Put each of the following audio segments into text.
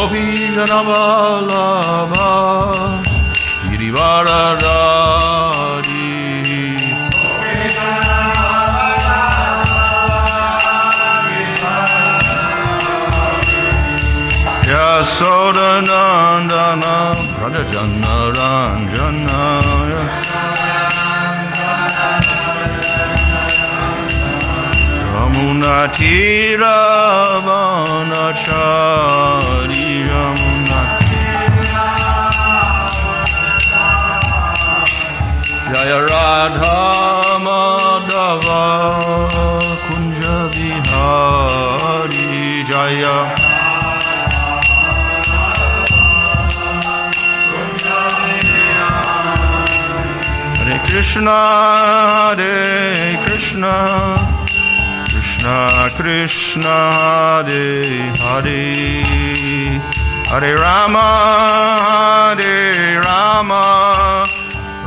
Gopi Janavalabha Girivaradari Yasodanandana Pradajana Ranjana Yamunatira Vanachari Yamunatira Jaya Radha Madhava Kunja Vihari Jaya Krishna, Hare Krishna, Krishna Krishna, Hare Hare, Hare Rama, Hare Rama,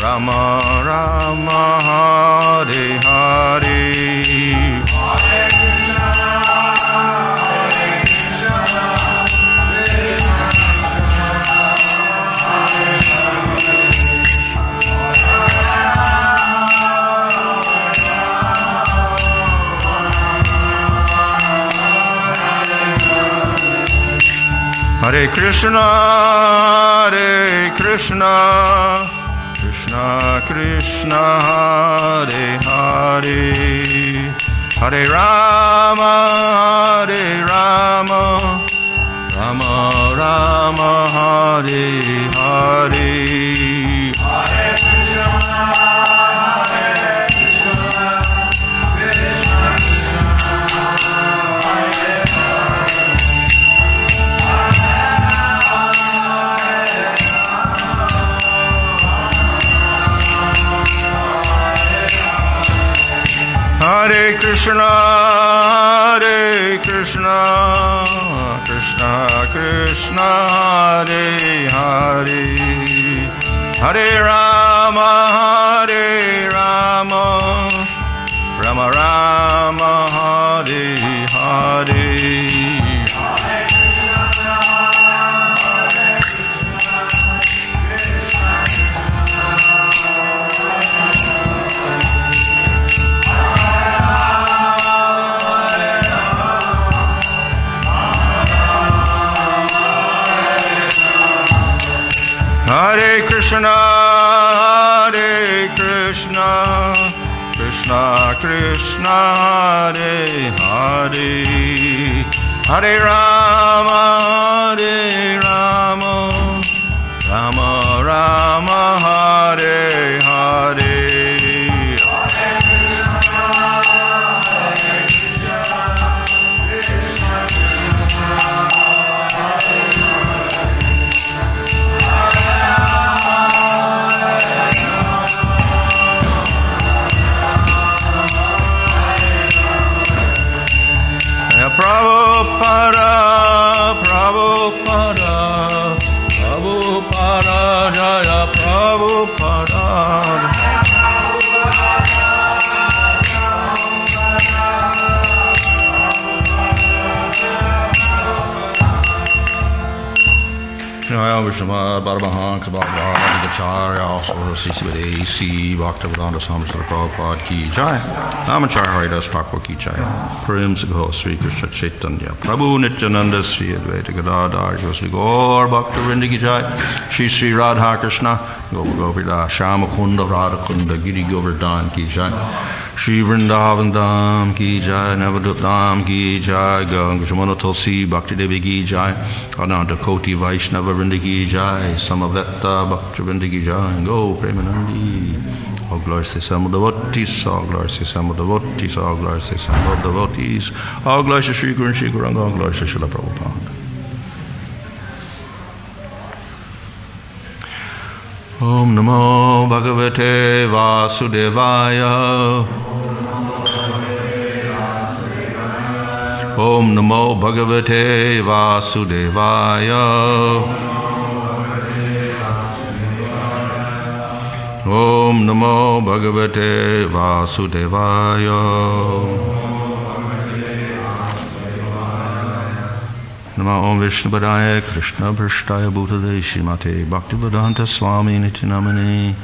Rama Rama, Hare Hare. Hare Krishna, Hare Krishna, Krishna Krishna, Hare Hare, Hare Rama, Hare Rama, Rama Rama, Hare Hare. Hare Krishna, Hare Krishna, Krishna Hare Krishna, Hare Krishna, Krishna Krishna, Hare Hare, Hare Rama, Hare Rama, Rama Rama, Hare Hare. Hare Krishna, Hare Krishna, Krishna Krishna, Hare Hare, Hare Rama, Hare Rama, Rama Rama, Hare Hare. Prabhupada, Prabhupada, Prabhupada, Jaya Prabhupada. Jaya Srimad Bhagavatam, Bhagavacharya, Saraswati C. Bhaktivedanta Swami Prabhupada Ki Jai. Namacharya Haridas Thakur Ki Jai. Prem Sagho Sri Krishna Chaitanya Prabhu Nityananda Sri Advaita Gadadhar Sri Gaur Bhaktivinoda Ki Jai. Shri Sri Radha Krishna Gopa Gopida Shama Kunda Radha Kunda Giri Govardhan Ki Jai. Shri Vrindavan Dham Ki Jai, Navadut Dham Ki Jai, Ganga Jamuna Tulsi Bhakti Devi Ki Jai, Ananta Koti Vaishnava Vrinda Ki Jai, Samavetta Bhakti Vrinda Ki Jai, Go Premanandi. All glories to some of the devotees, all glories to some of the devotees, all glories to some of the devotees, all glories to Sri Guru and Sri Gauranga, all glories to Srila Prabhupada. Om Namo Bhagavate Vasudevaya. Om Namo Bhagavate Vasudevaya. Om Namo Bhagavate Vasudevaya. Namo Om Vishnu Padaya Krishna Bhrishtaya Bhutale Shrimate Bhaktivedanta Swami Nitinamane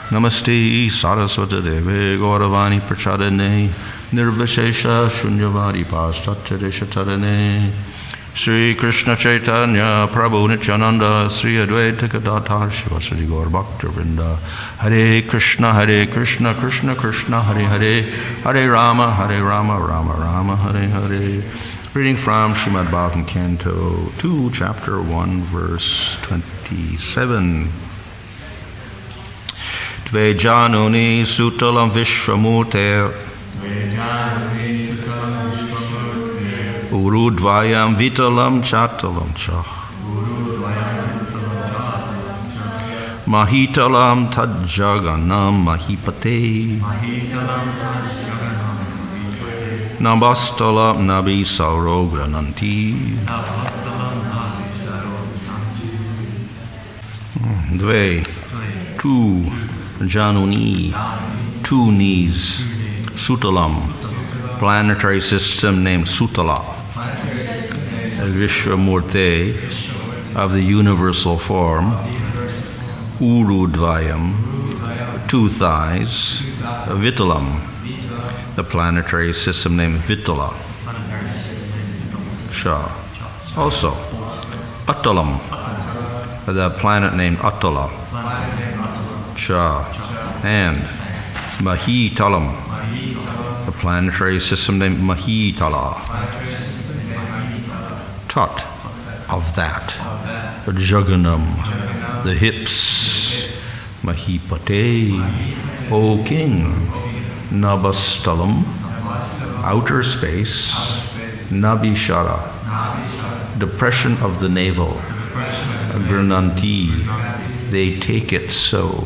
Namaste Saraswati Deve Gauravani Prachadane Nirvishesha Shunyavadi Pastatadeshatarane Sri Krishna Chaitanya Prabhu Nityananda Sri Advaita Gadadhar Shivasadi Gaur Bhaktivinoda Hare Krishna Krishna Krishna Hare Hare Hare Rama Rama Rama Hare Hare. Reading from Srimad Bhagavatam Canto 2, Chapter 1, Verse 27. Dve Januni Sutalam Vishvamurte Urudvayam Vitalam Chatalam Cha Mahitalam Tadjaganam Mahipate Namastalam Nabi Saurogrananti Dve, two, Januni, two knees, Sutalam, planetary system named Sutala, Vishvamurte, of the universal form, Urudvayam, two thighs, Vitalam, the planetary system named Vitala, Shah. Also, Attalam, the planet named Attala, Shah. And Mahitalam, the planetary system named Mahitala, Tat, of that, Jaganam, the hips, Mahipate, O king, Nabastalam, outer space, Nabishara, depression of the navel, Grananti, they take it so.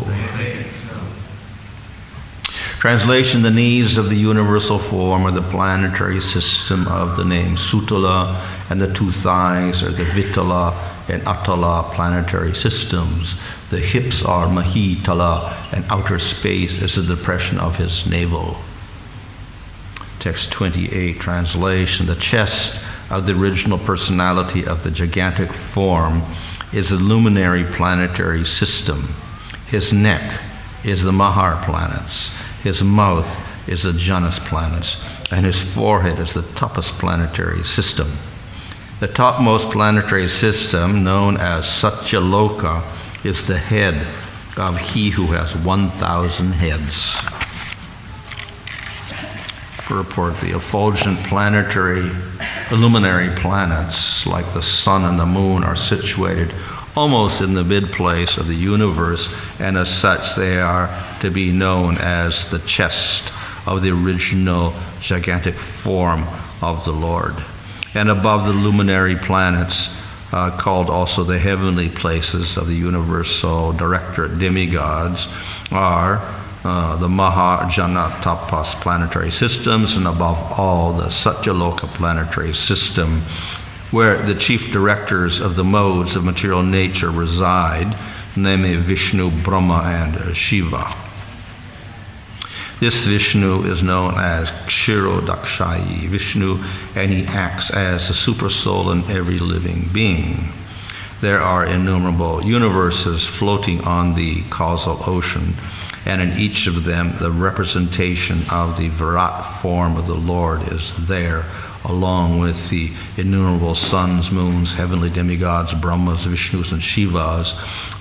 Translation: the knees of the universal form are the planetary system of the name Sutala, and the two thighs are the Vitala and Attala planetary systems. The hips are Mahitala, and outer space is the depression of his navel. Text 28, translation: the chest of the original personality of the gigantic form is the luminary planetary system. His neck is the Mahar planets. His mouth is the Janus planets, and his forehead is the Tapas planetary system. The topmost planetary system, known as Satyaloka, is the head of he who has 1,000 heads. Purport: the effulgent planetary, luminary planets, like the sun and the moon, are situated almost in the midplace of the universe, and as such they are to be known as the chest of the original gigantic form of the Lord. And above the luminary planets, called also the heavenly places of the universal directorate demigods, are the Maha, Jana, Tapas planetary systems, and above all the Satyaloka planetary system, where the chief directors of the modes of material nature reside, namely Vishnu, Brahma, and Shiva. This Vishnu is known as Kshirodakshayi Vishnu, and he acts as the supersoul in every living being. There are innumerable universes floating on the causal ocean, and in each of them the representation of the Virat form of the Lord is there, along with the innumerable suns, moons, heavenly demigods, Brahmas, Vishnus, and Shivas,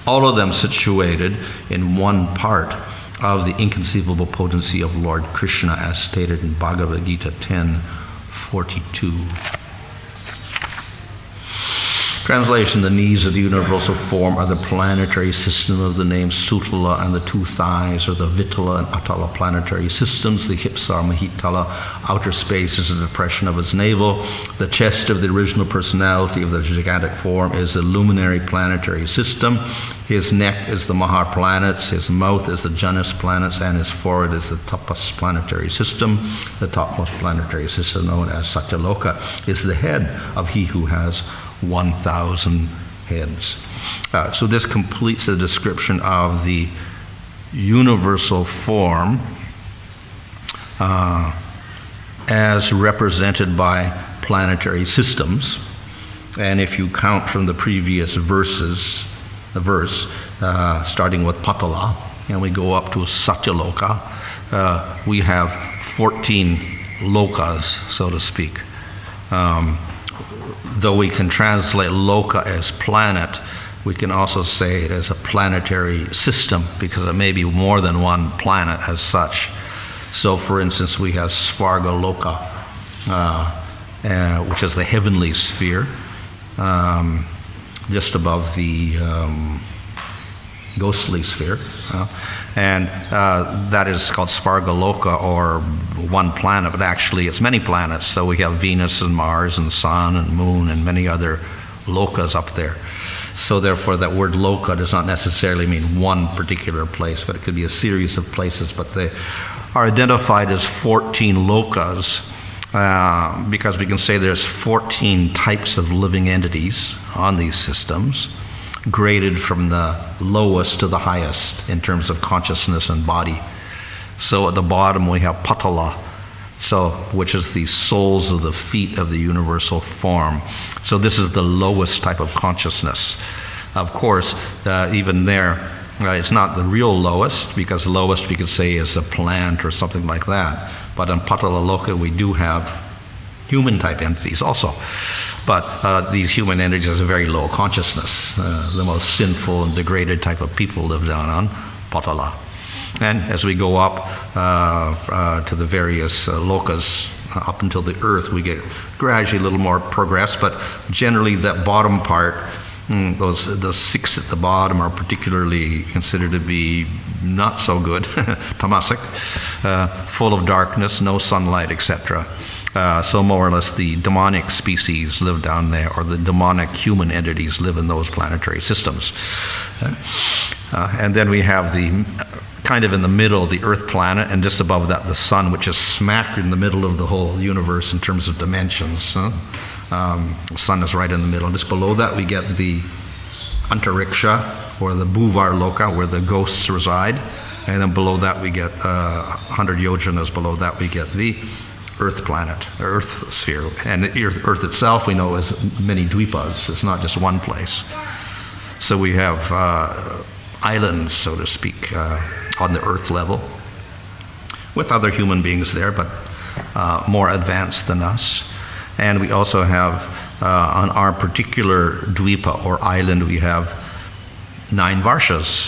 all of them situated in one part of the inconceivable potency of Lord Krishna, as stated in Bhagavad Gita 10:42. Translation: the knees of the universal form are the planetary system of the name Sutala, and the two thighs are the Vitala and Attala planetary systems. The hips are Mahitala, outer space is the depression of his navel. The chest of the original personality of the gigantic form is the luminary planetary system. His neck is the Mahar planets, his mouth is the Janus planets, and his forehead is the Tapas planetary system. The topmost planetary system, known as Satyaloka, is the head of he who has 1,000 heads. So this completes the description of the universal form as represented by planetary systems. And if you count from the previous verses, starting with Patala, and we go up to Satyaloka, we have 14 lokas, so to speak. Though we can translate loka as planet, we can also say it as a planetary system, because it may be more than one planet as such. So, for instance, we have Svargaloka, which is the heavenly sphere, just above the ghostly sphere, and that is called Svargaloka, or one planet, but actually it's many planets. So we have Venus and Mars and Sun and Moon and many other lokas up there. So therefore that word loka does not necessarily mean one particular place, but it could be a series of places. But they are identified as 14 lokas because we can say there's 14 types of living entities on these systems, graded from the lowest to the highest in terms of consciousness and body. So at the bottom we have Patala, which is the soles of the feet of the universal form. So this is the lowest type of consciousness. Of course, even there, it's not the real lowest, because lowest we could say is a plant or something like that. But in Patalaloka we do have human type entities also. But these human entities have a very low consciousness. The most sinful and degraded type of people live down on Patala. And as we go up to the various lokas, up until the earth, we get gradually a little more progress. But generally that bottom part, those 6 at the bottom are particularly considered to be not so good, tamasic, full of darkness, no sunlight, etc. So more or less the demonic species live down there, or the demonic human entities live in those planetary systems. And then we have the kind of in the middle, the Earth planet, and just above that the Sun, which is smack in the middle of the whole universe in terms of dimensions. The Sun is right in the middle. And just below that we get the Antariksha, or the Bhuvar Loka, where the ghosts reside. And then below that we get 100 yojanas below that we get the Earth planet, Earth sphere. And the Earth itself we know is many dvipas. It's not just one place. So we have islands, so to speak, on the Earth level, with other human beings there, but more advanced than us. And we also have, on our particular dvipa or island, we have 9 varshas,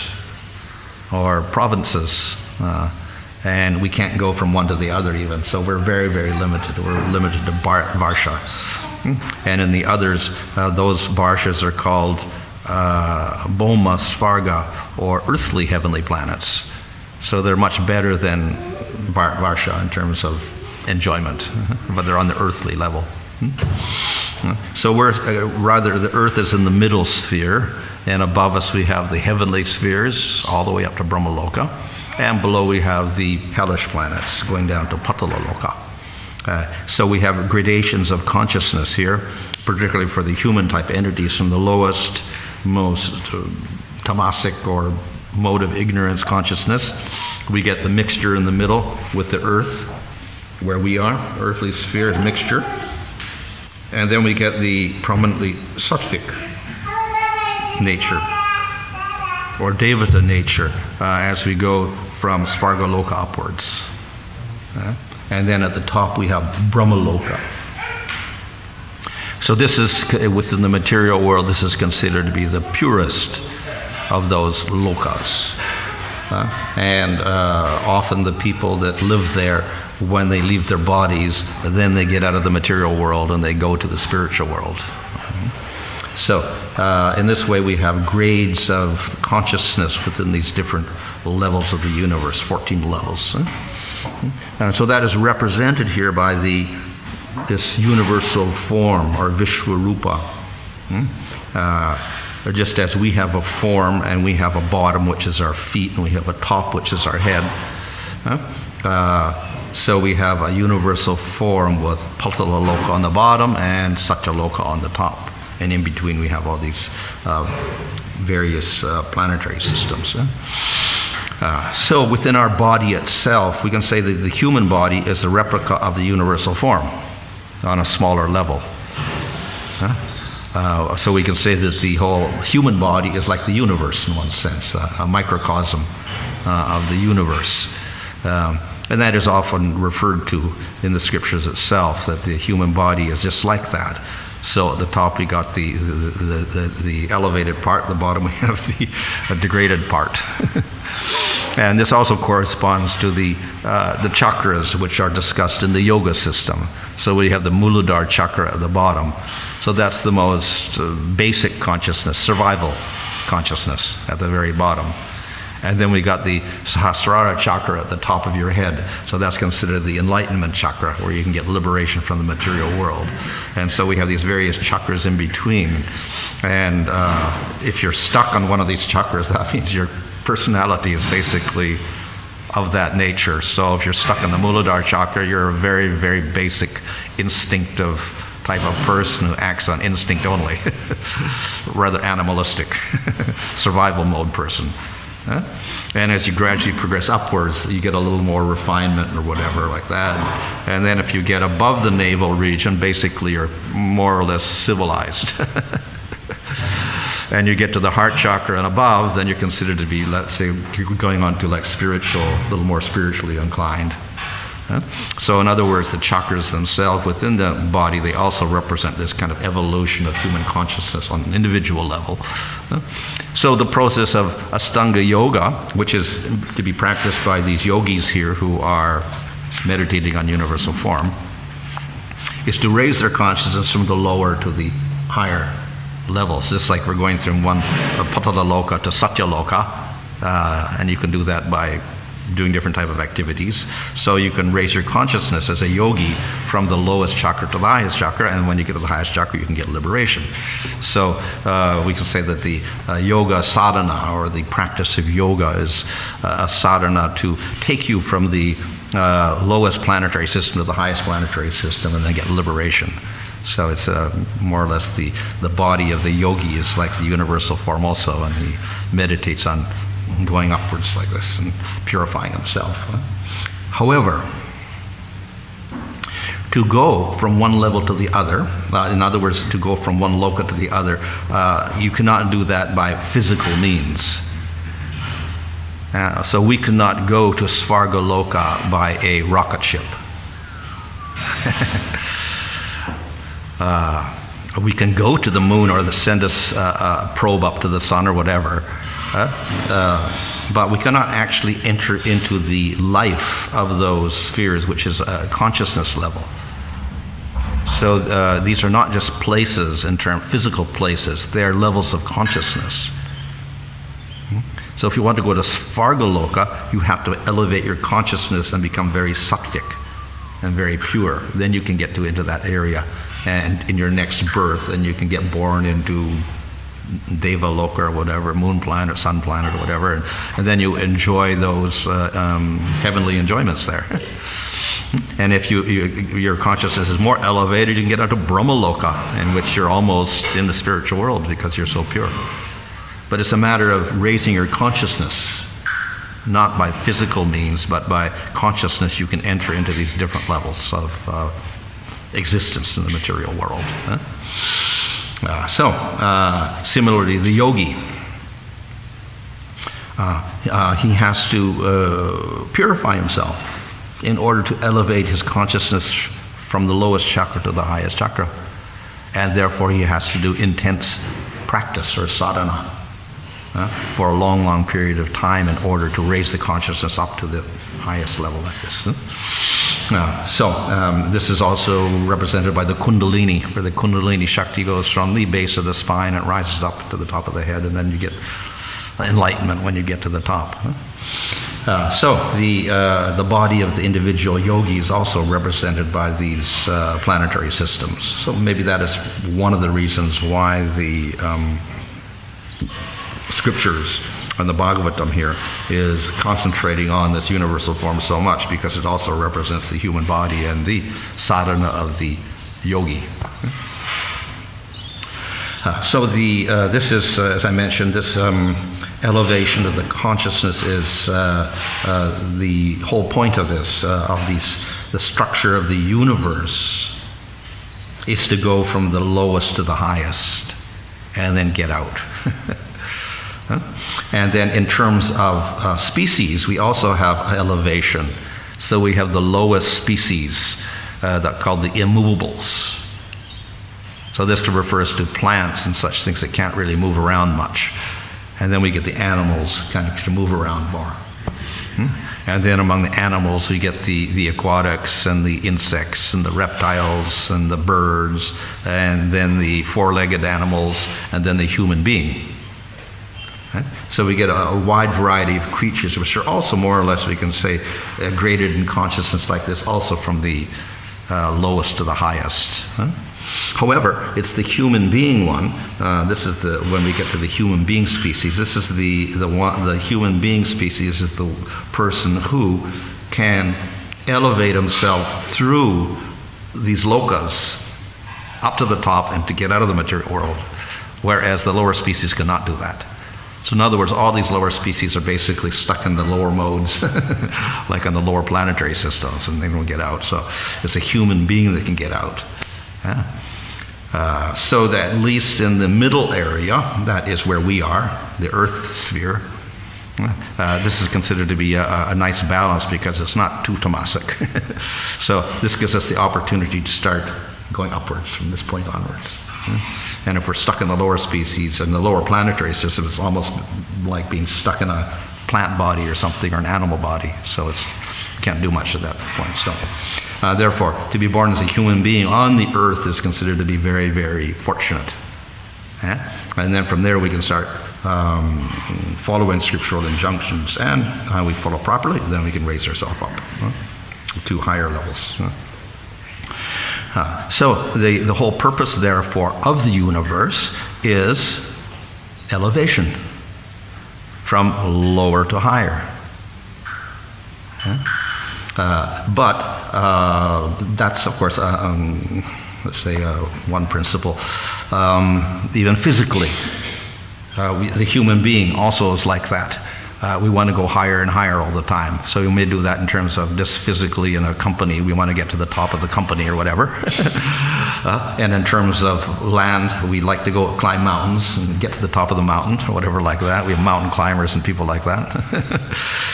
or provinces, and we can't go from one to the other even, so we're very, very limited. We're limited to varsha. And in the others, those varshas are called Boma, Svarga, or earthly heavenly planets. So they're much better than Varsha in terms of enjoyment, but they're on the earthly level. So we're rather, the earth is in the middle sphere, and above us we have the heavenly spheres all the way up to Brahmaloka, and below we have the hellish planets going down to Patalaloka. So we have gradations of consciousness here, particularly for the human type entities, from the lowest, most tamasic or mode of ignorance consciousness. We get the mixture in the middle with the earth, where we are, earthly sphere is mixture. And then we get the prominently sattvic nature, or Devata nature, as we go from Svargaloka upwards. And then at the top we have Brahmaloka. So this is, within the material world, this is considered to be the purest of those lokas. And often the people that live there, when they leave their bodies, then they get out of the material world and they go to the spiritual world. So in this way we have grades of consciousness within these different levels of the universe, 14 levels. So that is represented here by this universal form, or Vishwarupa. Just as we have a form and we have a bottom, which is our feet, and we have a top, which is our head. So we have a universal form with Patalaloka on the bottom and Satyaloka on the top. And in between we have all these various planetary systems. So within our body itself, we can say that the human body is a replica of the universal form on a smaller level. So we can say that the whole human body is like the universe in one sense, a microcosm of the universe. And that is often referred to in the scriptures itself, that the human body is just like that. So at the top we got the elevated part, at the bottom we have the degraded part. And this also corresponds to the chakras, which are discussed in the yoga system. So we have the Muladhara chakra at the bottom. So that's the most basic consciousness, survival consciousness at the very bottom. And then we got the Sahasrara chakra at the top of your head. So that's considered the enlightenment chakra, where you can get liberation from the material world. And so we have these various chakras in between. And if you're stuck on one of these chakras, that means your personality is basically of that nature. So if you're stuck in the Muladhara chakra, you're a very, very basic, instinctive type of person who acts on instinct only. Rather animalistic, survival mode person. And as you gradually progress upwards, you get a little more refinement or whatever like that. And then if you get above the navel region, basically you're more or less civilized. And you get to the heart chakra and above, then you're considered to be, let's say, going on to like spiritual, a little more spiritually inclined. So in other words, the chakras themselves within the body, they also represent this kind of evolution of human consciousness on an individual level. So the process of Ashtanga yoga, which is to be practiced by these yogis here who are meditating on universal form, is to raise their consciousness from the lower to the higher levels. Just like we're going from one Patala Loka to Satya Loka, and you can do that by doing different type of activities. So you can raise your consciousness as a yogi from the lowest chakra to the highest chakra, and when you get to the highest chakra you can get liberation. So we can say that the yoga sadhana, or the practice of yoga, is a sadhana to take you from the lowest planetary system to the highest planetary system, and then get liberation. So it's more or less the body of the yogi is like the universal form also, and he meditates on going upwards like this and purifying himself. However, to go from one level to the other, in other words, to go from one loka to the other, you cannot do that by physical means. So we cannot go to Svarga Loka by a rocket ship. We can go to the moon, or send us a probe up to the sun or whatever, but we cannot actually enter into the life of those spheres, which is a consciousness level. So these are not just places in terms physical places, they are levels of consciousness. So if you want to go to Svargaloka, you have to elevate your consciousness and become very sattvic and very pure. Then you can get into that area, and in your next birth, and you can get born into Deva Loka or whatever, moon planet, sun planet or whatever, and then you enjoy those heavenly enjoyments there. And if your consciousness is more elevated, you can get into Brahma Loka, in which you're almost in the spiritual world because you're so pure. But it's a matter of raising your consciousness, not by physical means, but by consciousness. You can enter into these different levels of existence in the material world. Similarly, the yogi, he has to purify himself in order to elevate his consciousness from the lowest chakra to the highest chakra. And therefore he has to do intense practice or sadhana for a long, long period of time in order to raise the consciousness up to the highest level like this. This is also represented by the Kundalini, where the Kundalini Shakti goes from the base of the spine and rises up to the top of the head, and then you get enlightenment when you get to the top. The body of the individual yogi is also represented by these planetary systems. So maybe that is one of the reasons why the scriptures and the Bhagavatam here is concentrating on this universal form so much, because it also represents the human body and the sadhana of the yogi. This is, as I mentioned, this elevation of the consciousness is the whole point of this, the structure of the universe is to go from the lowest to the highest. and then get out. And then in terms of species, we also have elevation. So we have the lowest species that called the immovables. So this refers to plants and such things that can't really move around much. And then we get the animals kind of to move around more. And then among the animals we get the aquatics and the insects and the reptiles and the birds, and then the four-legged animals, and then the human being. So we get a wide variety of creatures, which are also more or less, we can say, graded in consciousness like this, also from the lowest to the highest. However, it's the human being one. This is when we get to the human being species. This is the human being species is the person who can elevate himself through these lokas up to the top and to get out of the material world, whereas the lower species cannot do that. So in other words, all these lower species are basically stuck in the lower modes, like on the lower planetary systems, and they don't get out. So it's a human being that can get out. So that at least in the middle area, that is where we are, the Earth sphere, this is considered to be a nice balance because it's not too tamasic. So this gives us the opportunity to start going upwards from this point onwards. And if we're stuck in the lower species and the lower planetary system, it's almost like being stuck in a plant body or something, or an animal body. So you can't do much at that point. So, therefore, to be born as a human being on the earth is considered to be very, very fortunate. And then from there we can start following scriptural injunctions, and how we follow properly, then we can raise ourselves up to higher levels. So the whole purpose, therefore, of the universe is elevation from lower to higher. But that's, of course, let's say one principle. Even physically, the human being also is like that. We want to go higher and higher all the time. So we may do that in terms of just physically in a company. We want to get to the top of the company or whatever. And in terms of land, we like to go climb mountains and get to the top of the mountain or whatever like that. We have mountain climbers and people like that.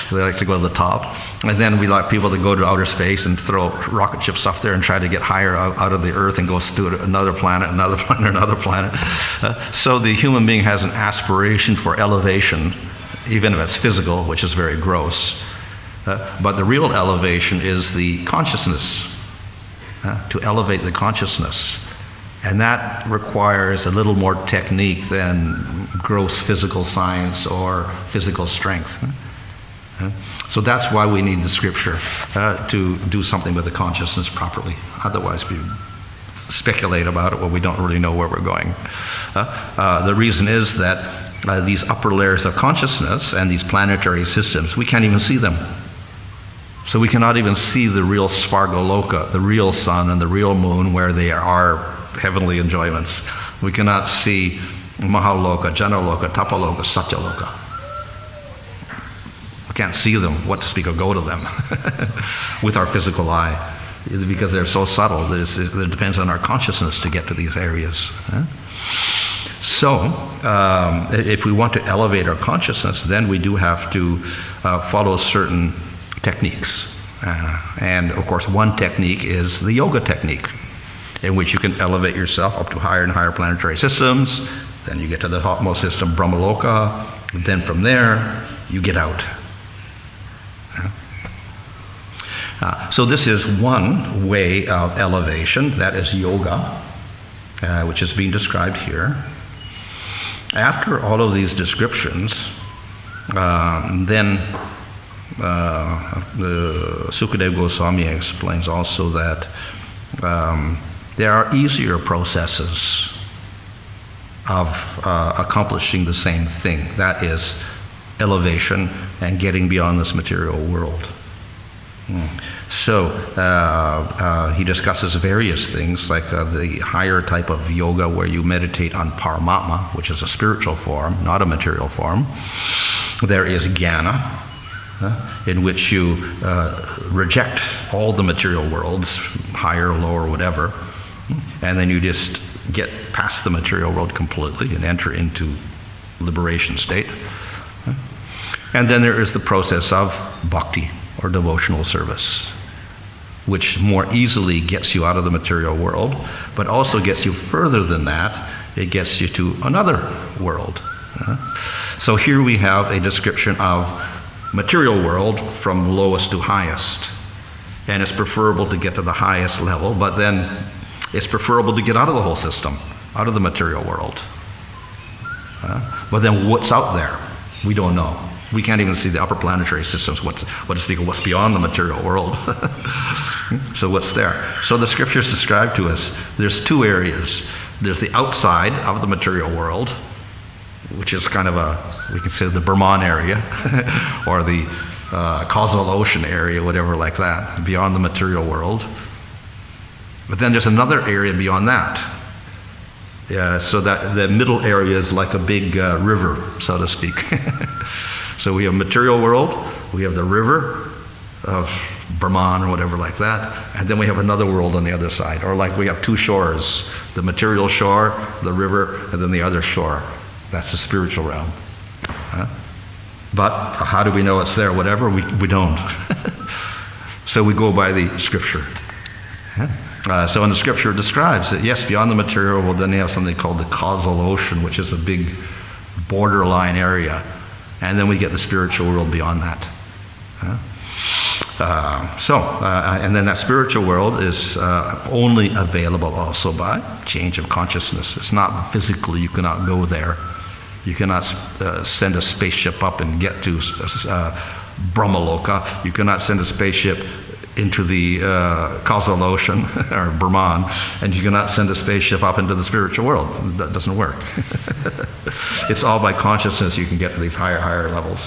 They like to go to the top. And then we like people to go to outer space and throw rocket ships up there and try to get higher out of the earth and go to another planet, another planet, another planet. So the human being has an aspiration for elevation, even if it's physical, which is very gross. But the real elevation is the consciousness, to elevate the consciousness. And that requires a little more technique than gross physical science or physical strength. So that's why we need the scripture, to do something with the consciousness properly. Otherwise we speculate about it when we don't really know where we're going. The reason is that these upper layers of consciousness and these planetary systems, we can't even see them. So we cannot even see the real Svargaloka, the real sun and the real moon, where they are heavenly enjoyments. We cannot see Mahaloka, Janaloka, Tapaloka, Satyaloka. We can't see them, what to speak of go to them, with our physical eye, because they're so subtle. It depends on our consciousness to get to these areas. So, if we want to elevate our consciousness, then we do have to follow certain techniques. And of course, one technique is the yoga technique, in which you can elevate yourself up to higher and higher planetary systems. Then you get to the topmost system, Brahmaloka. Then from there, you get out. So this is one way of elevation, that is yoga, which is being described here. After all of these descriptions, then the Sukadeva Goswami explains also that there are easier processes of accomplishing the same thing, that is elevation and getting beyond this material world. So he discusses various things, like the higher type of yoga where you meditate on Paramatma, which is a spiritual form, not a material form. There is Jnana, in which you reject all the material worlds, higher, lower, whatever, and then you just get past the material world completely and enter into liberation state. And then there is the process of bhakti, or devotional service, which more easily gets you out of the material world, but also gets you further than that. It gets you to another world. So here we have a description of material world from lowest to highest. And it's preferable to get to the highest level, but then it's preferable to get out of the whole system, out of the material world. But then what's out there? We don't know. We can't even see the upper planetary systems, what's beyond the material world. So what's there? So the scriptures describe to us, there's two areas. There's the outside of the material world, which is kind of we can say the Brahman area, or the causal ocean area, whatever like that, beyond the material world. But then there's another area beyond that. So that the middle area is like a big river, so to speak. So we have material world, we have the river of Brahman or whatever like that, and then we have another world on the other side. Or like we have two shores, the material shore, the river, and then the other shore. That's the spiritual realm. But how do we know it's there? Whatever, we don't. So we go by the scripture. So in the scripture it describes that, yes, beyond the material world, then they have something called the causal ocean, which is a big borderline area. And then we get the spiritual world beyond that. And then that spiritual world is only available also by change of consciousness. It's not physically, you cannot go there. You cannot send a spaceship up and get to Brahmaloka. You cannot send a spaceship into the causal ocean, or Brahman, and you cannot send a spaceship up into the spiritual world. That doesn't work. It's all by consciousness you can get to these higher levels.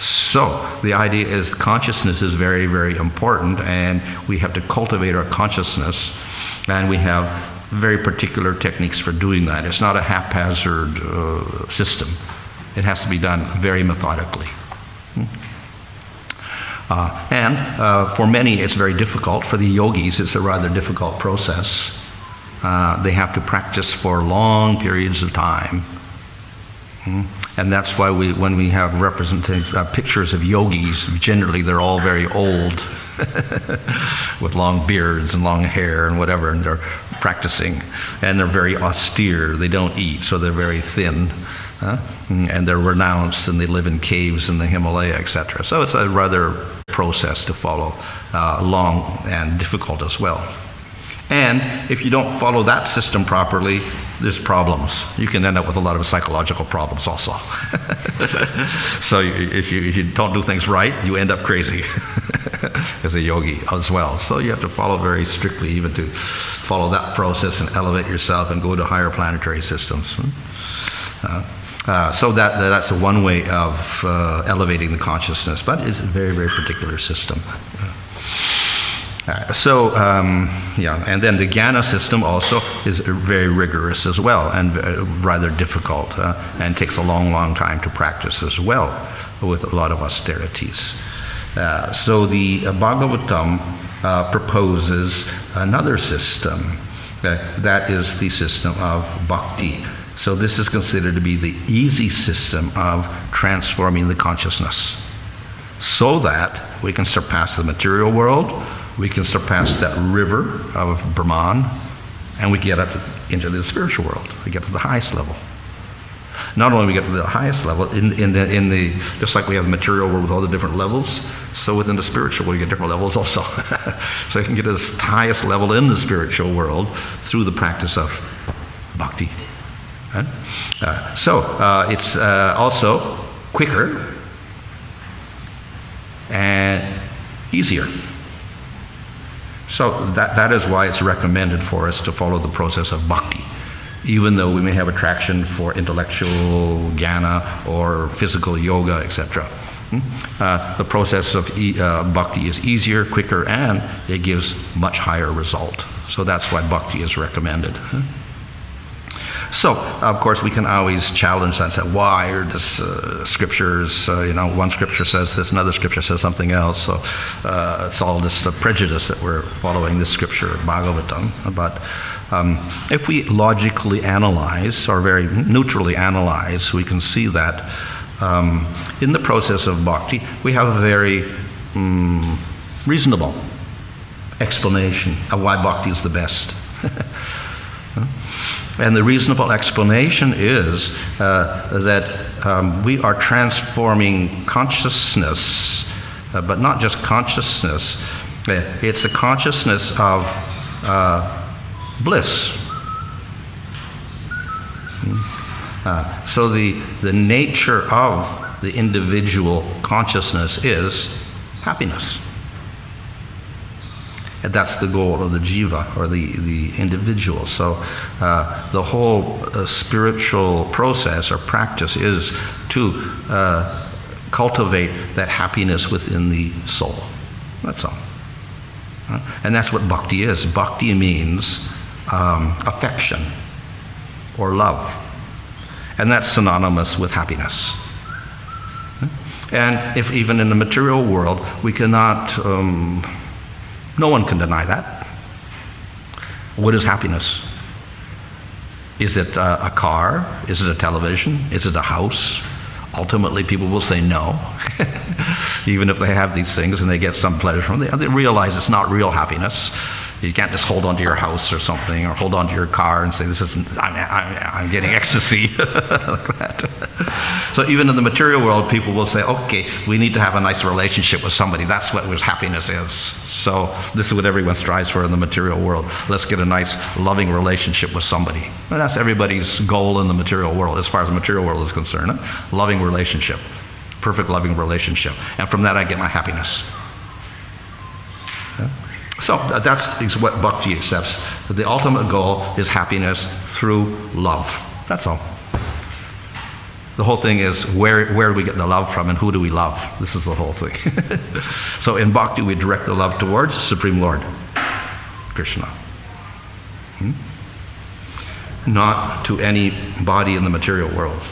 So the idea is consciousness is very, very important, and we have to cultivate our consciousness, and we have very particular techniques for doing that. It's not a haphazard system. It has to be done very methodically. And for many it's very difficult. For the yogis it's a rather difficult process. They have to practice for long periods of time. And that's why when we have pictures of yogis, generally they're all very old with long beards and long hair and whatever, and they're practicing, and they're very austere. They don't eat, so they're very thin. And they're renounced, and they live in caves in the Himalaya, etc. So it's a rather process to follow, long and difficult as well. And if you don't follow that system properly, there's problems. You can end up with a lot of psychological problems also. So if you don't do things right, you end up crazy as a yogi as well. So you have to follow very strictly, even to follow that process and elevate yourself and go to higher planetary systems. So that's one way of elevating the consciousness, but it's a very, very particular system. And then the jnana system also is very rigorous as well, and rather difficult, and takes a long, long time to practice as well, with a lot of austerities. So the Bhagavatam proposes another system. That is the system of bhakti. So this is considered to be the easy system of transforming the consciousness, so that we can surpass the material world, we can surpass that river of Brahman, and we get up into the spiritual world. We get to the highest level. Not only we get to the highest level, just like we have the material world with all the different levels, so within the spiritual world you get different levels also. So you can get to the highest level in the spiritual world through the practice of bhakti. It's also quicker and easier. So that is why it's recommended for us to follow the process of bhakti, even though we may have attraction for intellectual jnana or physical yoga, etc. The process of bhakti is easier, quicker, and it gives much higher result. So that's why bhakti is recommended. So, of course, we can always challenge that and say, why are this scriptures, one scripture says this, another scripture says something else. So it's all this prejudice that we're following this scripture, Bhagavatam. But if we logically analyze, or very neutrally analyze, we can see that in the process of bhakti, we have a very reasonable explanation of why bhakti is the best. And the reasonable explanation is that we are transforming consciousness, but not just consciousness, it's the consciousness of bliss. So the nature of the individual consciousness is happiness. And that's the goal of the jiva, or the individual. So the whole spiritual process or practice is to cultivate that happiness within the soul. That's all. And that's what bhakti is. Bhakti means affection or love. And that's synonymous with happiness. And if even in the material world, we cannot... no one can deny that. What is happiness? Is it a car? Is it a television? Is it a house? Ultimately, people will say no. Even if they have these things and they get some pleasure from them, they realize it's not real happiness. You can't just hold on to your house or something, or hold on to your car and say, "This isn't. I'm getting ecstasy," like that. So even in the material world, people will say, "Okay, we need to have a nice relationship with somebody. That's what happiness is." So this is what everyone strives for in the material world. Let's get a nice, loving relationship with somebody. And that's everybody's goal in the material world, as far as the material world is concerned. Loving relationship, perfect loving relationship, and from that I get my happiness. So that's what bhakti accepts. The ultimate goal is happiness through love. That's all. The whole thing is where do we get the love from, and who do we love? This is the whole thing. So in bhakti we direct the love towards Supreme Lord, Krishna. Not to any body in the material world,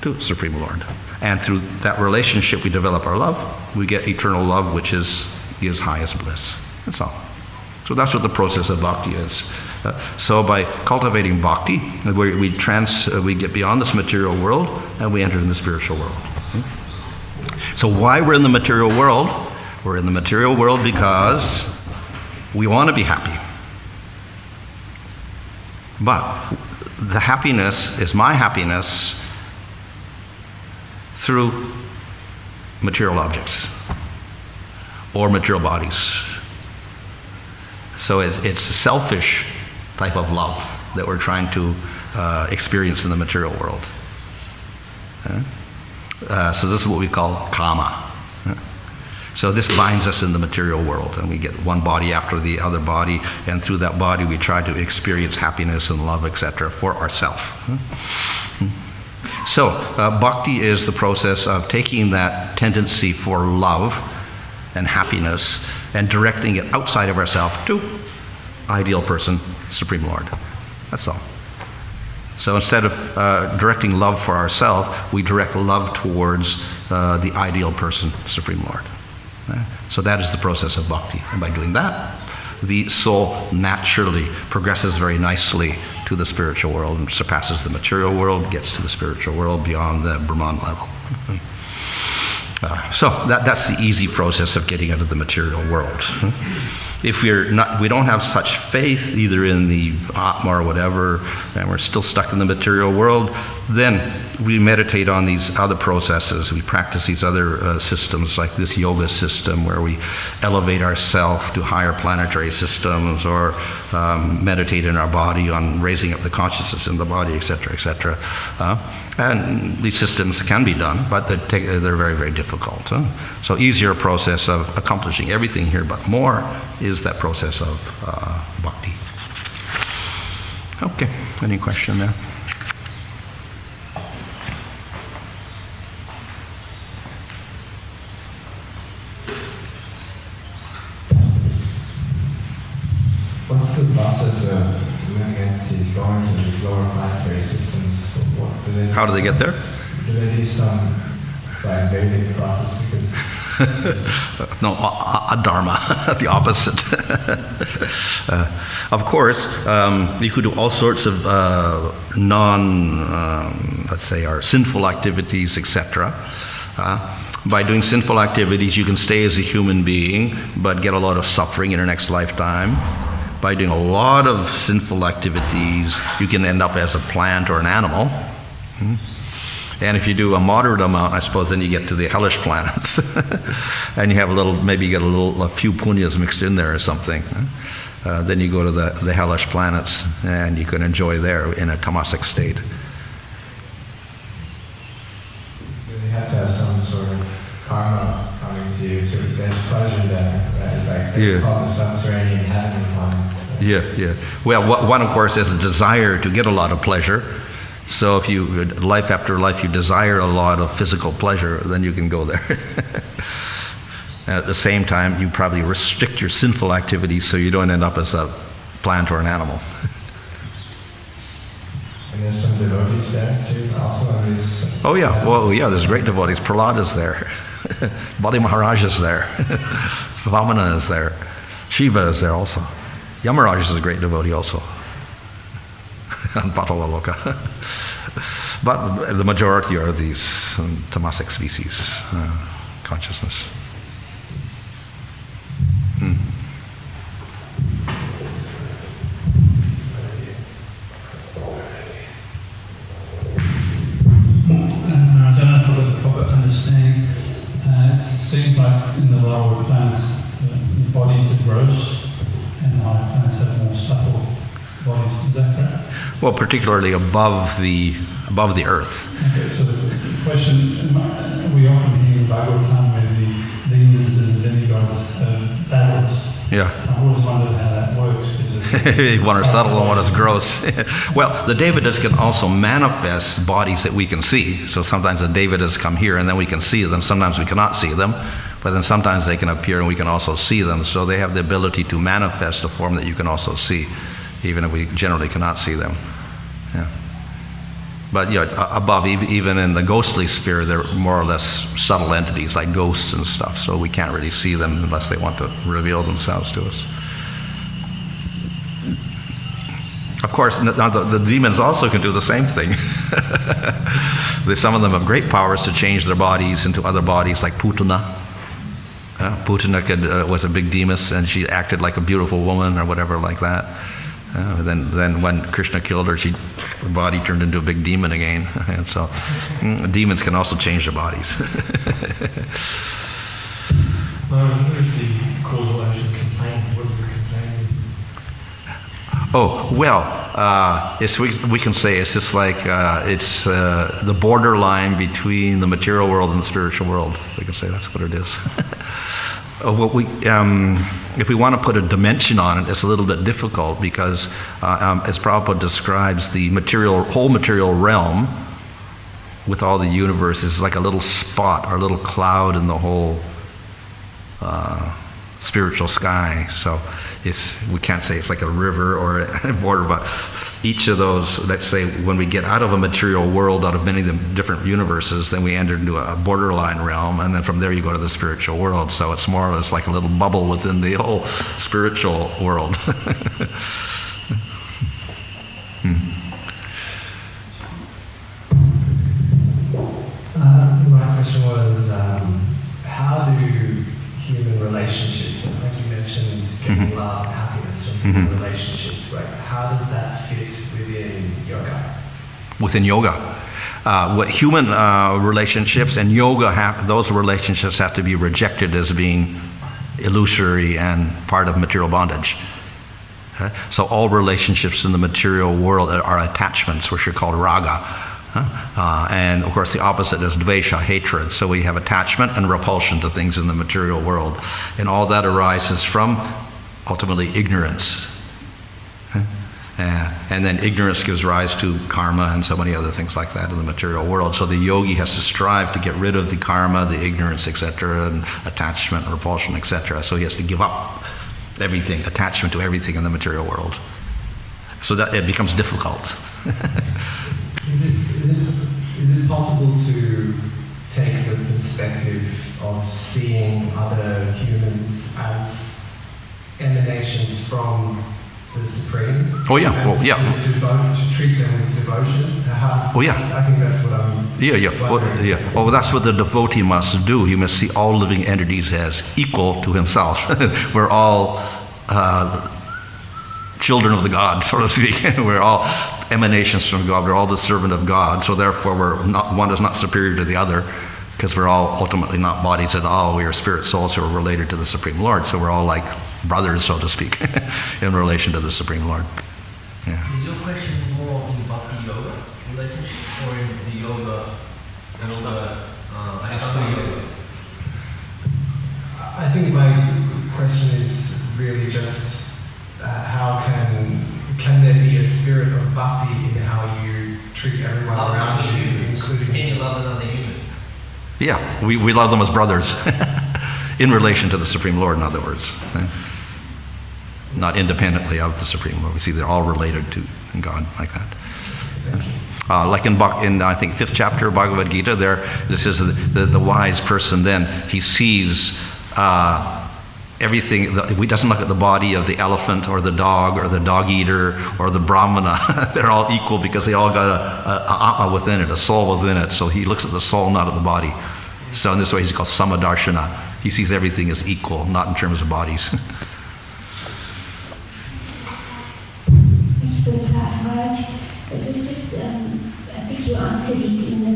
to Supreme Lord. And through that relationship we develop our love. We get eternal love, which is His highest bliss. That's all. So that's what the process of bhakti is. So by cultivating bhakti, we get beyond this material world and we enter in the spiritual world. So why we're in the material world? We're in the material world because we want to be happy. But the happiness is my happiness through material objects or material bodies. So it's a selfish type of love that we're trying to experience in the material world. So this is what we call kama. So this binds us in the material world, and we get one body after the other body, and through that body we try to experience happiness and love, etc., for ourselves. So bhakti is the process of taking that tendency for love and happiness and directing it outside of ourselves to ideal person, Supreme Lord. That's all. So instead of directing love for ourselves, we direct love towards the ideal person, Supreme Lord. So that is the process of bhakti. And by doing that, the soul naturally progresses very nicely to the spiritual world and surpasses the material world, gets to the spiritual world beyond the Brahman level. So that's the easy process of getting out of the material world. If we don't have such faith either in the Atma or whatever, and we're still stuck in the material world, then we meditate on these other processes. We practice these other systems, like this yoga system where we elevate ourselves to higher planetary systems, or meditate in our body on raising up the consciousness in the body, etc., etc. And these systems can be done, but they're very, very difficult. So easier process of accomplishing everything here, but more is that process of bhakti. Okay, any question there? What's the process of moving into entities go into these lower planetary systems, how do they get there? Do they do some like Vedic process? No, adharma, the opposite. Of course, you could do all sorts of let's say, our sinful activities, etc. By doing sinful activities, you can stay as a human being, but get a lot of suffering in your next lifetime. By doing a lot of sinful activities, you can end up as a plant or an animal. And if you do a moderate amount, I suppose, then you get to the hellish planets. And you have maybe you get a few punyas mixed in there or something. Then you go to the hellish planets, and you can enjoy there in a tamasic state. You have to have some sort of karma coming to you, so there's pleasure there, right? Like they call the subterranean heaven planets. Yeah. Well, one, of course, is a desire to get a lot of pleasure. So if you, life after life, you desire a lot of physical pleasure, then you can go there. At the same time, you probably restrict your sinful activities so you don't end up as a plant or an animal. And there's some devotees there too, also. Oh yeah, well yeah, there's great devotees. Prahlad is there. Bali Maharaj is there. Vamana is there. Shiva is there also. Yamaraj is a great devotee also. And Patalaloka. But the majority are these tamasic species consciousness. I don't know if I've got the proper understanding. It seems like in the lower planets, the bodies are gross, and the higher planets have more subtle bodies. Is that correct? Well, particularly above the earth. Okay, so the question, we often hear in Bhagavatam where the demons and the demigods have battles. Yeah. I've always wondered how that works. One is subtle and one is gross. Well, the Devatas can also manifest bodies that we can see. So sometimes the Devatas come here and then we can see them. Sometimes we cannot see them. But then sometimes they can appear and we can also see them. So they have the ability to manifest a form that you can also see, even if we generally cannot see them. Yeah. But above, even in the ghostly sphere, they're more or less subtle entities like ghosts and stuff. So we can't really see them unless they want to reveal themselves to us. Of course, the demons also can do the same thing. Some of them have great powers to change their bodies into other bodies, like Putana. Putana was a big demon, and she acted like a beautiful woman or whatever like that. Then when Krishna killed her, her body turned into a big demon again. And so demons can also change their bodies. What is the causal action complaint? What is the complaint? Oh, well, we can say it's just like it's the borderline between the material world and the spiritual world. We can say that's what it is. If we want to put a dimension on it, it's a little bit difficult because, as Prabhupada describes, the whole material realm with all the universe is like a little spot or a little cloud in the whole spiritual sky. So we can't say it's like a river or a border, but each of those, let's say when we get out of a material world, out of many of the different universes, then we enter into a borderline realm, and then from there you go to the spiritual world. So it's more or less like a little bubble within the whole spiritual world. My question was, how do human relationships, like you mentioned, getting love and happiness from human relationships, like how does that fit within yoga? Within yoga? What human relationships and yoga those relationships have to be rejected as being illusory and part of material bondage. Okay? So all relationships in the material world are attachments, which are called raga. And of course the opposite is dvesha, hatred. So we have attachment and repulsion to things in the material world. And all that arises from ultimately ignorance. And then ignorance gives rise to karma and so many other things like that in the material world. So the yogi has to strive to get rid of the karma, the ignorance, etc., and attachment, repulsion, etc. So he has to give up everything, attachment to everything in the material world. So that it becomes difficult. Is it possible to take the perspective of seeing other humans as emanations from the Supreme? Oh, yeah. And Well, yeah. to treat them with devotion? Oh, yeah. I think that's what I'm wondering. Well, that's what the devotee must do. He must see all living entities as equal to himself. We're all children of the God, so to speak. We're all emanations from God. We're all the servant of God. So therefore, one is not superior to the other, because we're all ultimately not bodies at all. We are spirit souls who are related to the Supreme Lord. So we're all like brothers, so to speak, in relation to the Supreme Lord. Yeah. Is your question more in Bhakti Yoga relationship or in the yoga, Ashtanga Yoga? I think my question is really just how can there be a spirit of bhakti in how you treat everyone around you, including... Can you love another human? Yeah, we love them as brothers in relation to the Supreme Lord, in other words. Not independently of the Supreme Lord. We see they're all related to God like that. Like in I think 5th chapter of Bhagavad Gita, this is the wise person then, he sees everything. He doesn't look at the body of the elephant or the dog or the dog eater or the brahmana. They're all equal because they all got a atma within it, a soul within it. So he looks at the soul, not at the body. So in this way he's called samadarshana. He sees everything as equal, not in terms of bodies. Thank you for the class, Maharaj. It was just, I think you answered it in the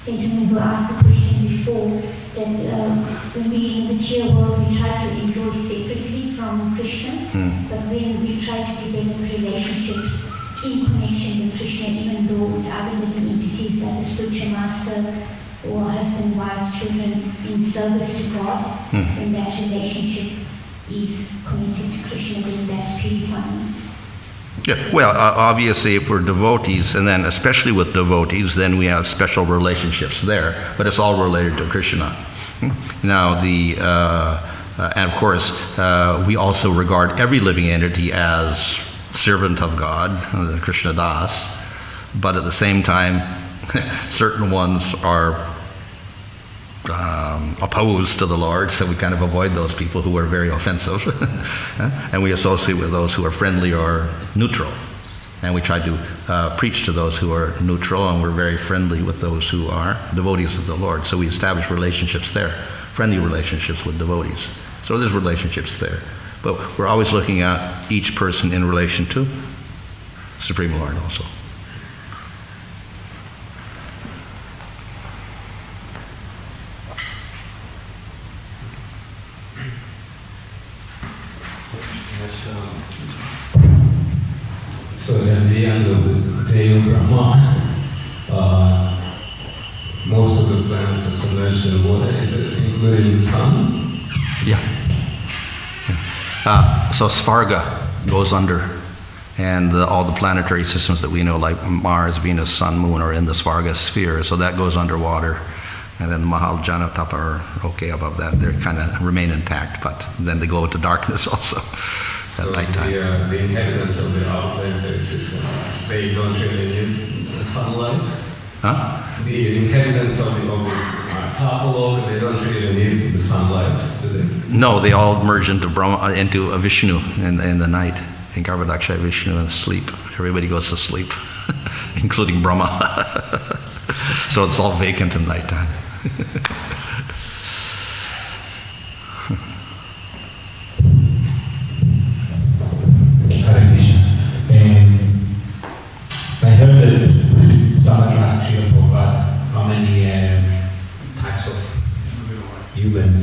gentleman who asked the question before, that when we in the material world we try to enjoy separately from Krishna, but when we try to develop relationships in connection with Krishna, even though it's other living entities like the spiritual master or husband, wife, children, in service to God, then that relationship is connected to Krishna, then that's purifying. Yeah, well, obviously if we're devotees, and then especially with devotees, then we have special relationships there, but it's all related to Krishna. Now, and of course, we also regard every living entity as servant of God, Krishna Das, but at the same time, certain ones are opposed to the Lord, so we kind of avoid those people who are very offensive, and we associate with those who are friendly or neutral, and we try to preach to those who are neutral, and we're very friendly with those who are devotees of the Lord. So we establish relationships there, friendly relationships with devotees. So there's relationships there, but we're always looking at each person in relation to Supreme Lord also. So at the end of the day of Brahma, most of the planets are submerged in water, is it including the sun? Yeah. So Svarga goes under, and all the planetary systems that we know, like Mars, Venus, Sun, Moon, are in the Svarga sphere, so that goes underwater. And then Mahal, Jana, Tapa are okay above that. They kind of remain intact, but then they go into darkness also at nighttime. The inhabitants of the outer planetary system, they don't really need the sunlight? Huh? The inhabitants of the Tapa, they don't really need the sunlight, do they? No, they all merge into into Vishnu in the night, in Garbhadaksha Vishnu, and sleep. Everybody goes to sleep, including Brahma. So it's all vacant in nighttime. Hare Krishna. I heard that somebody asked Srila Prabhupada how many types of humans.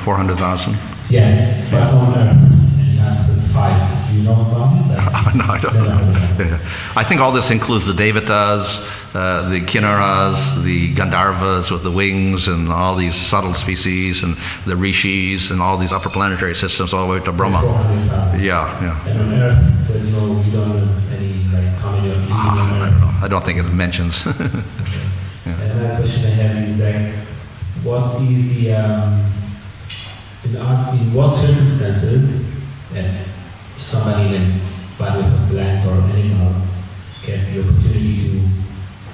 400,000. Yeah, but on Earth. And he answered 5. Do you know about that? No, I don't know. I think all this includes the Devatas, the Kinnaras, the Gandharvas with the wings, and all these subtle species, and the Rishis, and all these upper planetary systems all the way to Brahma. 400,000. Yeah. And on Earth, there's no, we don't know any, like, how many of you on I Earth? don't know. I don't think it mentions. Okay. And another question I have is that, what is the, in what circumstances, and somebody in body of a plant or animal get the opportunity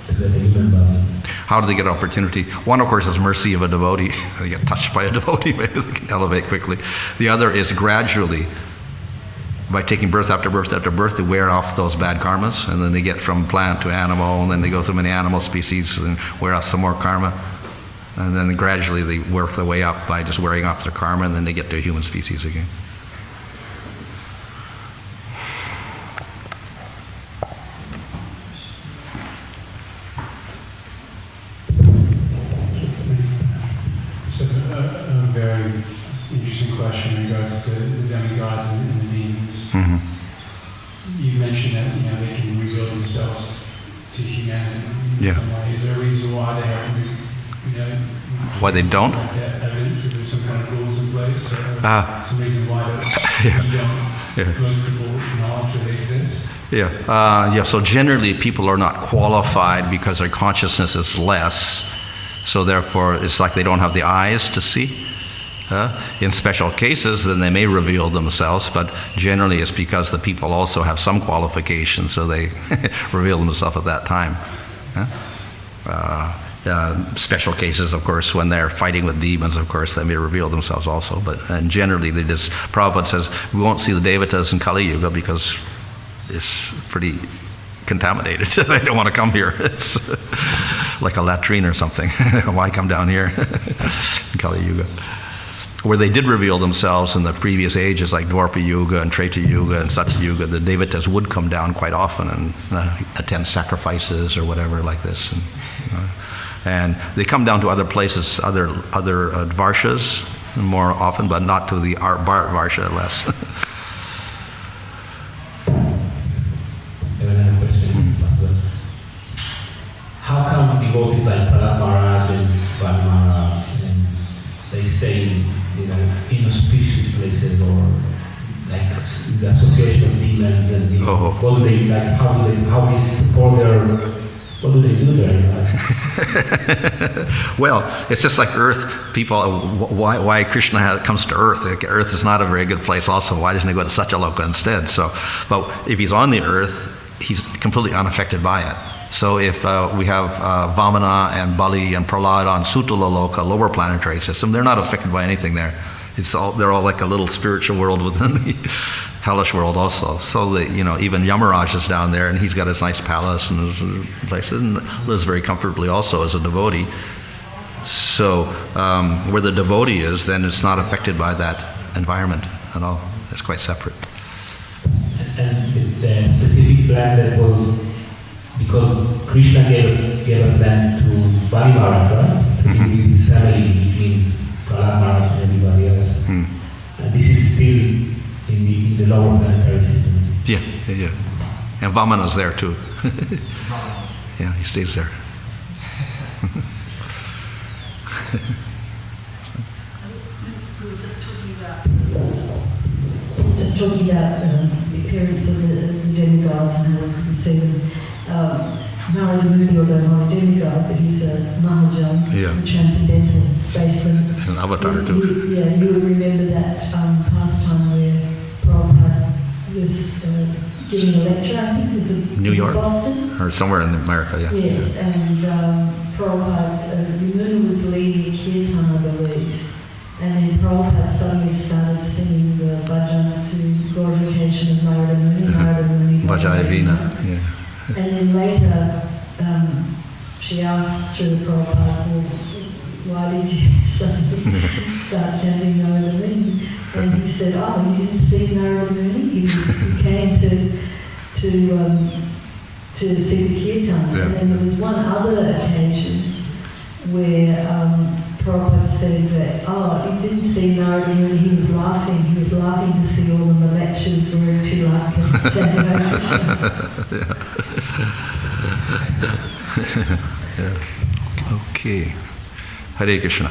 to get a human body? How do they get opportunity? One, of course, is mercy of a devotee. They get touched by a devotee, maybe they can elevate quickly. The other is gradually, by taking birth after birth after birth, they wear off those bad karmas, and then they get from plant to animal, and then they go through many animal species and wear off some more karma. And then gradually they work their way up by just wearing off their karma, and then they get to a human species again. So a very interesting question in regards to the demigods and the demons. Mm-hmm. You mentioned that they can reveal themselves to humanity in some way. Is there a reason why they haven't? Why they don't? Like that evidence? Is there some kind of rules in place? Or some reason why most people acknowledge that they exist? So generally people are not qualified because their consciousness is less. So therefore it's like they don't have the eyes to see. In special cases, then they may reveal themselves, but generally it's because the people also have some qualifications, so they reveal themselves at that time. Special cases, of course, when they're fighting with demons, of course, they may reveal themselves also. But generally, Prabhupada says we won't see the devatas in Kali Yuga because it's pretty contaminated. They don't want to come here. It's like a latrine or something. Why come down here in Kali Yuga? Where they did reveal themselves in the previous ages, like Dwapara Yuga and Treta Yuga and Satya Yuga, the devatas would come down quite often and attend sacrifices or whatever like this. And they come down to other places, other varshas more often, but not to the Bharat Varsha less. Another question, Master. How come devotees like Prahlad Maharaj and Bhanu Maharaj, and they stay in inauspicious places or like the association of demons and what do they like? How they support their? What do they do there? Well, it's just like Earth. People, why Krishna comes to Earth? Earth is not a very good place. Also, why doesn't he go to Satyaloka instead? So, but if he's on the Earth, he's completely unaffected by it. So if we have Vamana and Bali and Prahlad on Sutalaloka, lower planetary system, they're not affected by anything there. They're all like a little spiritual world within the hellish world also. So that, even Yamaraj is down there, and he's got his nice palace and his place, and lives very comfortably also as a devotee. So where the devotee is, then it's not affected by that environment at all. It's quite separate. And the specific plan that was because Krishna gave a plan to Bali Maharaj, right? To be with his family, which means Prahlad Maharaj and everybody else. And this is still in the lower planetary systems. Yeah. And Vamana's there too. Yeah, he stays there. We were just talking about the appearance of the demigods and how we couldn't see them. Narada Muni, although not a demigod, but he's a Mahajan, a transcendental spaceman. An avatar too. You would remember that pastime where Prabhupada was giving a lecture, I think it was New York? Boston? Or somewhere in America, yeah. Yes, and Prabhupada, Muni was leading a kirtan, I believe. And then Prabhupada suddenly started singing the bhajan to glorification of Narada Muni, Narada Muni. Bhajayavina, yeah. And then later, she asked Srila Prabhupada, well, why did you suddenly start chanting Narada Muni? And he said, oh, you didn't see Narada Muni? He came to see the kirtan. Yeah. And then there was one other occasion where Prabhupada said that, oh, he didn't see Narada Muni, he was laughing. He was laughing to see all the Malachas wearing tilak chanting Hare Krishna. Yeah. Okay. Hare Krishna.